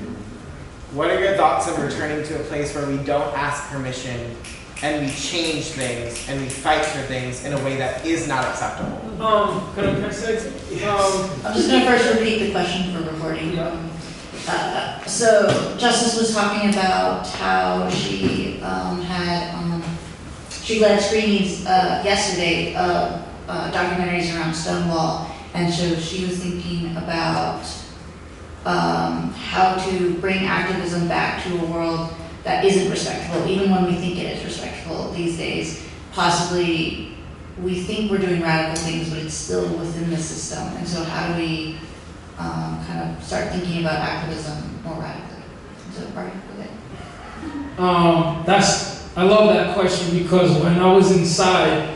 S6: what are your thoughts on returning to a place where we don't ask permission and we change things and we fight for things in a way that is not acceptable?
S5: Can I say?
S8: I'm just going to first repeat the question for recording. So Justice was talking about how she she led screenings yesterday of documentaries around Stonewall, and so she was thinking about how to bring activism back to a world that isn't respectful, even when we think it is respectful these days. Possibly we think we're doing radical things, but it's still within the system. And so how do we kind of start thinking about activism more radically? Is that part of it?
S5: I love that question, because when I was inside,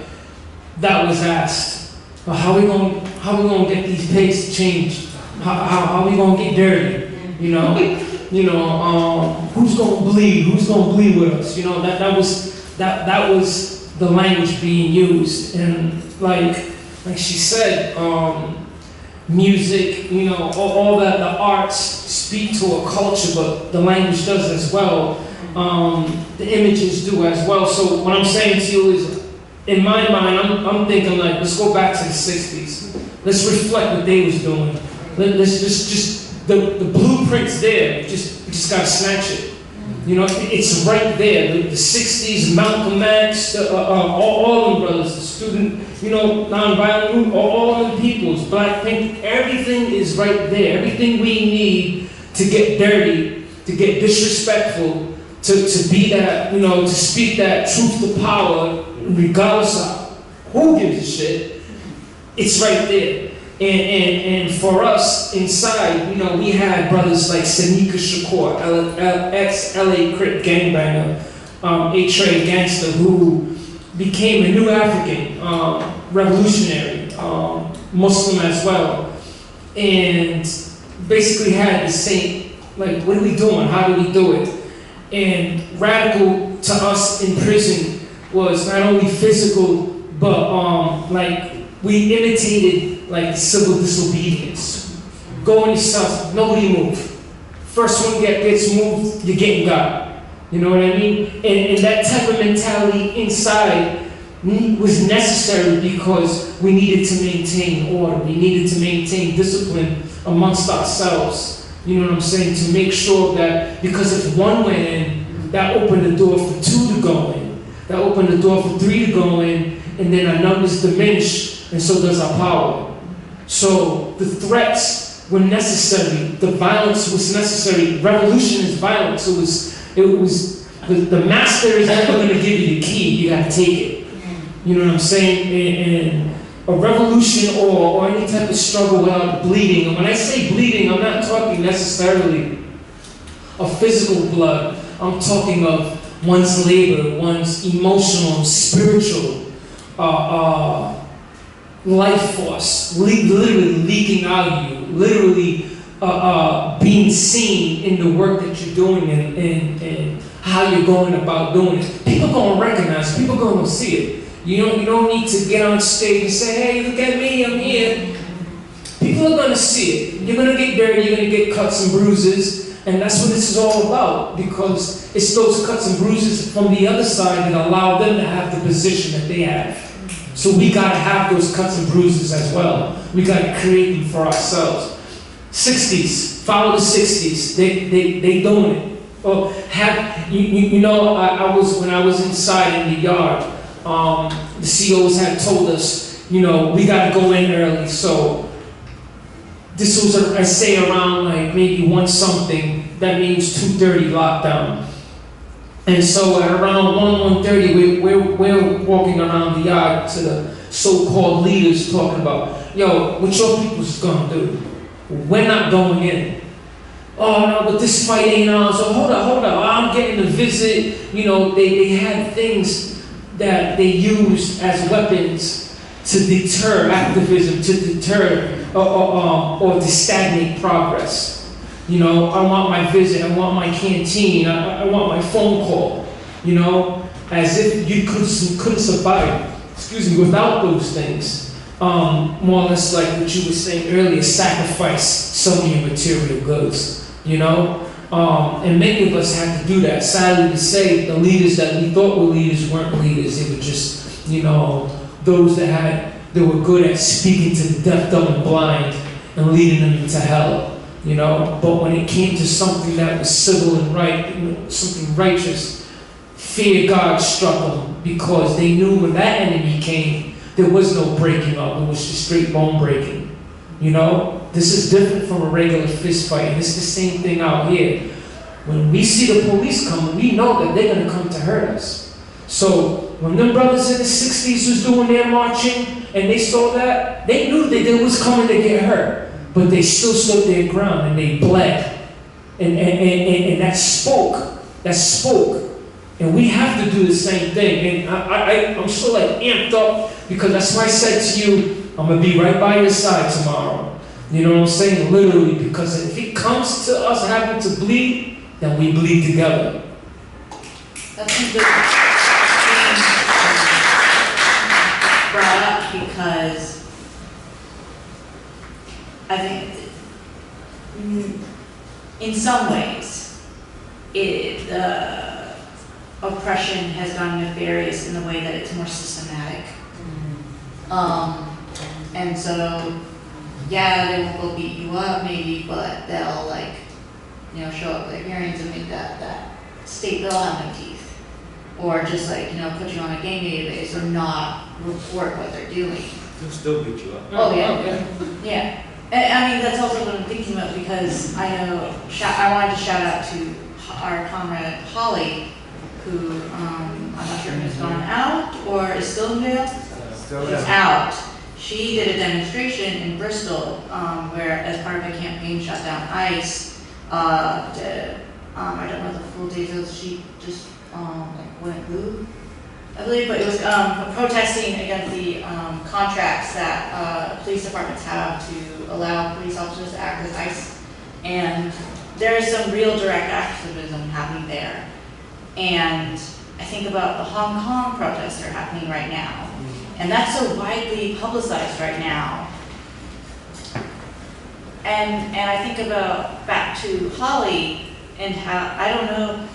S5: that was asked. How we gonna get these pigs changed? How we gonna get dirty? You know, who's gonna bleed? Who's gonna bleed with us? You know, that was the language being used, and like she said, music, all that the arts speak to a culture, but the language does as well. The images do as well. So what I'm saying to you is, in my mind, I'm thinking like, let's go back to the 60s. Let's reflect what they was doing. Let's just the blueprint's there. We just gotta snatch it. It's right there. The 60s, Malcolm X, all them brothers, the student, nonviolent movement, all them peoples, Black Pink, everything is right there. Everything we need to get dirty, to get disrespectful, to be that, to speak that truth to power, regardless of who gives a shit, it's right there. And for us inside, we had brothers like Sanika Shakur, ex-LA Crip gangbanger, A-Trade gangster, who became a new African, revolutionary, Muslim as well, and basically had the same, like, what are we doing? How do we do it? And radical to us in prison was not only physical, but like we imitated like civil disobedience. Go on yourself, nobody move. First one gets moved, you're getting got. You know what I mean? And that type of mentality inside was necessary because we needed to maintain order. We needed to maintain discipline amongst ourselves. You know what I'm saying? To make sure that, because if one went in, that opened the door for two to go in. That opened the door for three to go in, and then our numbers diminish, and so does our power. So the threats were necessary. The violence was necessary. Revolution is violence. It was the master is never going to give you the key. You got to take it. You know what I'm saying? And a revolution or any type of struggle without bleeding. And when I say bleeding, I'm not talking necessarily of physical blood. I'm talking of one's labor, one's emotional, spiritual, life force, literally leaking out of you, literally being seen in the work that you're doing and how you're going about doing it. People gonna recognize it, people gonna see it. You don't need to get on stage and say, hey, look at me, I'm here. People are gonna see it. You're gonna get dirty, you're gonna get cuts and bruises, and that's what this is all about, because it's those cuts and bruises from the other side that allow them to have the position that they have. So we gotta have those cuts and bruises as well. We gotta create them for ourselves. 60s, follow the 60s. They doing it. Well, I was when I was inside in the yard. The COs had told us, we gotta go in early. So this was I say around like maybe 1 something. That means 2:30 lockdown. And so at around 1:30, we're walking around the yard to the so-called leaders talking about, yo, what your people's gonna do? We're not going in. Oh no, but this fight ain't on. So hold up. I'm getting a visit. They had things that they used as weapons to deter activism, to deter or to stagnate progress. I want my visit, I want my canteen, I want my phone call, as if you couldn't survive, without those things. More or less like what you were saying earlier, sacrifice some of your material goods, and many of us had to do that. Sadly to say, the leaders that we thought were leaders weren't leaders. They were just, those that were good at speaking to the deaf, dumb, and blind and leading them into hell. But when it came to something that was civil and right, something righteous, fear God struck them, because they knew when that enemy came, there was no breaking up. It was just straight bone breaking. This is different from a regular fist fight, and it's the same thing out here. When we see the police coming, we know that they're gonna come to hurt us. So when them brothers in the 60s was doing their marching, and they saw that, they knew that they was coming to get hurt. But they still stood their ground and they bled. And that spoke. And we have to do the same thing. And I'm so amped up, because that's why I said to you, I'm gonna be right by your side tomorrow. You know what I'm saying? Literally, because if it comes to us having to bleed, then we bleed together.
S8: That's some good brought up, because I think in some ways, the oppression has gone nefarious in the way that it's more systematic. And so, yeah, they won't go beat you up maybe, but they'll show up at their hearings and make that state bill have no teeth. Or just put you on a gang database or not report what they're doing.
S9: They'll still beat you up.
S8: Oh, yeah. Yeah. And that's also what I'm thinking about, because I know, I wanted to shout out to our comrade Holly, who, I'm not sure if has gone out or is still in jail.
S6: Still
S8: She's out. She did a demonstration in Bristol, where as part of a campaign shut down ICE, I don't know the full details, she just went blue, I believe, but it was protesting against the contracts that police departments have to allow police officers to act as ICE. And there is some real direct activism happening there.
S3: And I think about the Hong Kong protests that are happening right now. And that's so widely publicized right now. And I think about back to Holly and how, I don't know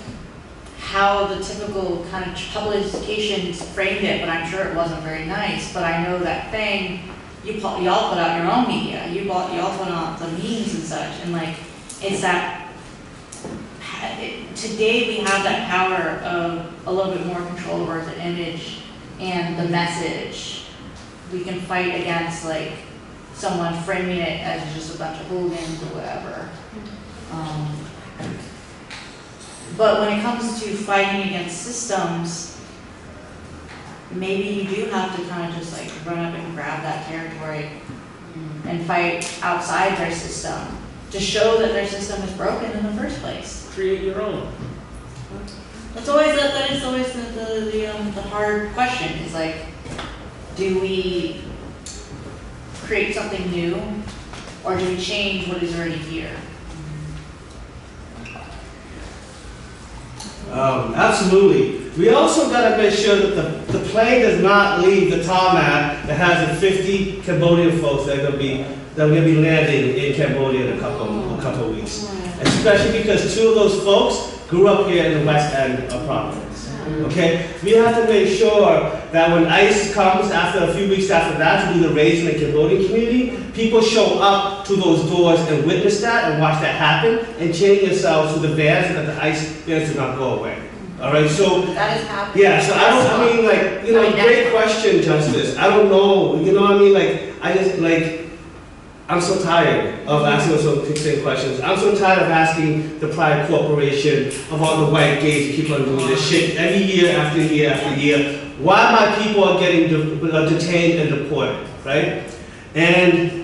S3: how the typical kind of publications framed it, but I'm sure it wasn't very nice. But I know that thing, y'all put out your own media, y'all put out the memes and such, and like, it's that, today we have that power of a little bit more control over the image and the message. We can fight against like someone framing it as just a bunch of hooligans or whatever. But when it comes to fighting against systems, maybe you do have to kind of just like run up and grab that territory and fight outside their system to show that their system is broken in the first place.
S5: Create your own.
S3: That is always the hard question, is like, do we create something new, or do we change what is already here?
S4: Absolutely. We also gotta make sure that the plane does not leave the tarmac that has the 50 Cambodian folks that are gonna be landing in Cambodia in a couple of weeks. Especially because 2 of those folks grew up here in the West End of Providence. Okay? We have to make sure that when ICE comes after a few weeks after that to do the raising in the Cambodian community, people show up to those doors and witness that and watch that happen and change themselves to the vans so that the ICE vans do not go away. All right, so
S3: That is happening.
S4: yeah, so I mean, like, you know, great question, Justice. I don't know, you know what I mean? Like, I'm so tired of asking those sort of same questions. I'm so tired of asking the private corporation of all the white gays who keep on doing this shit every year after year after year. Why my people are getting detained and deported, right? And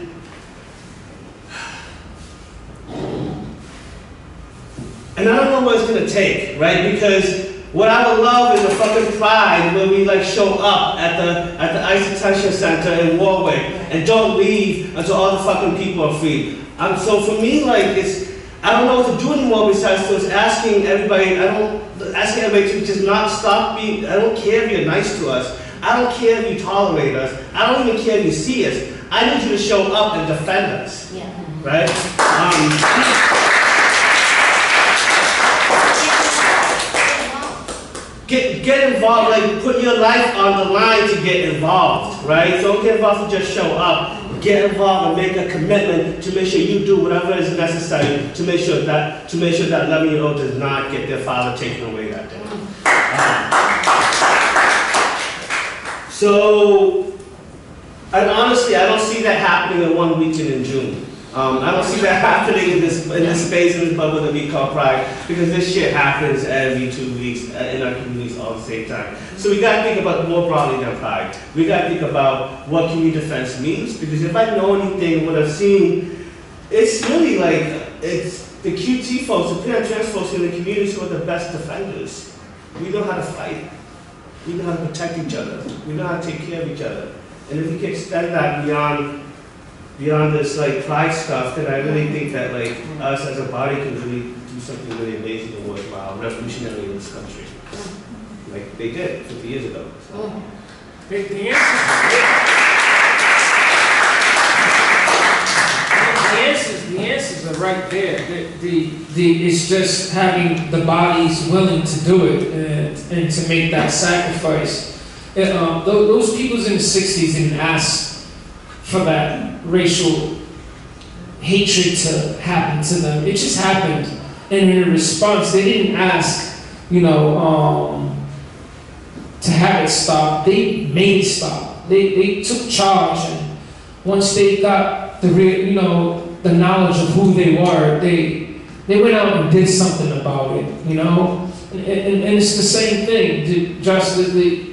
S4: I don't know what it's gonna take, right? Because what I would love is a fucking pride where we like show up at the ICE detention center in Warwick and don't leave until all the fucking people are free. So for me, like, I don't know what to do anymore besides just asking everybody to just not stop being, I don't care if you're nice to us. I don't care if you tolerate us. I don't even care if you see us. I need you to show up and defend us,
S7: Yeah.
S4: right? Get involved, like put your life on the line to get involved, right? Don't get involved to just show up. Get involved and make a commitment to make sure you do whatever is necessary to make sure that 11-year-old does not get their father taken away that day. And honestly, I don't see that happening in one weekend in June. I don't see that happening in this space, in this bubble that we call Pride, because this shit happens every 2 weeks in our communities all at the same time. So we gotta think about more broadly than Pride. We gotta think about what community defense means, because if I know anything, what I've seen, it's really like, it's the QT folks, the parent trans folks in the communities who are the best defenders. We know how to fight. We know how to protect each other. We know how to take care of each other. And if we can extend that beyond this like pride stuff, then I really think that like us as a body can really do something really amazing and worthwhile, revolutionary in this country. Like they did 50 years ago. So.
S5: The answers are right there. It's just having the bodies willing to do it and to make that sacrifice. Those peoples in the 60s didn't ask for that racial hatred to happen to them. It just happened. And in response, they didn't ask, to have it stop. They made it stop. They took charge, and once they got the knowledge of who they were, they went out and did something about it, And it's the same thing. They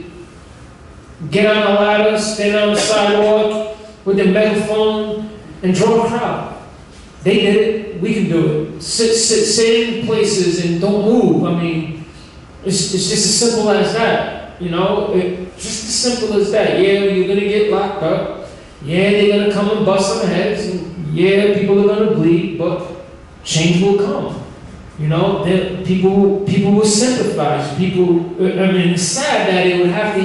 S5: get on a ladder, stand on the sidewalk with their megaphone, and draw a crowd. They did it. We can do it. Sit in places and don't move. I mean, it's just as simple as that. Just as simple as that. Yeah, you're gonna get locked up. Yeah, they're gonna come and bust some heads. And yeah, people are gonna bleed. But change will come. You know, people will sympathize. People, I mean, it's sad that it would have to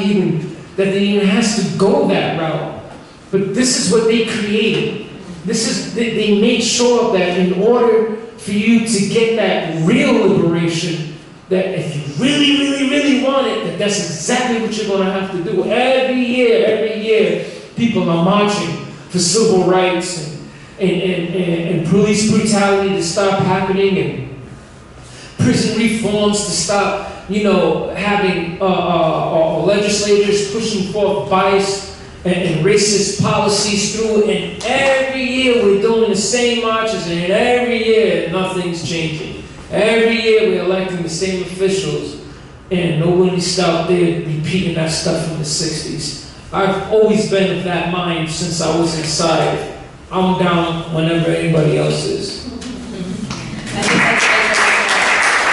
S5: that they even has to go that route. But this is what they created. They made sure that in order for you to get that real liberation, that if you really, really, really want it, that's exactly what you're going to have to do. Every year, people are marching for civil rights and police brutality to stop happening, and prison reforms to stop, having legislators pushing forth bias and racist policies through. And every year we're doing the same marches, and every year nothing's changing. Every year we're electing the same officials, and nobody's out there repeating that stuff from the 60s. I've always been of that mind since I was inside. I'm down whenever anybody else is.
S3: I think that's great.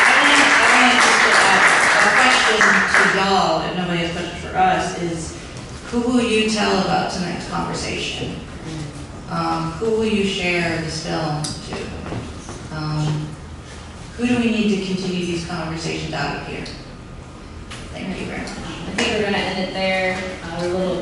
S3: I want to just a question to y'all, if nobody has questions for us, is who will you tell about tonight's conversation? Who will you share this film to? Who do we need to continue these conversations out of here? Thank you very much.
S1: I think we're gonna end it there. We're a little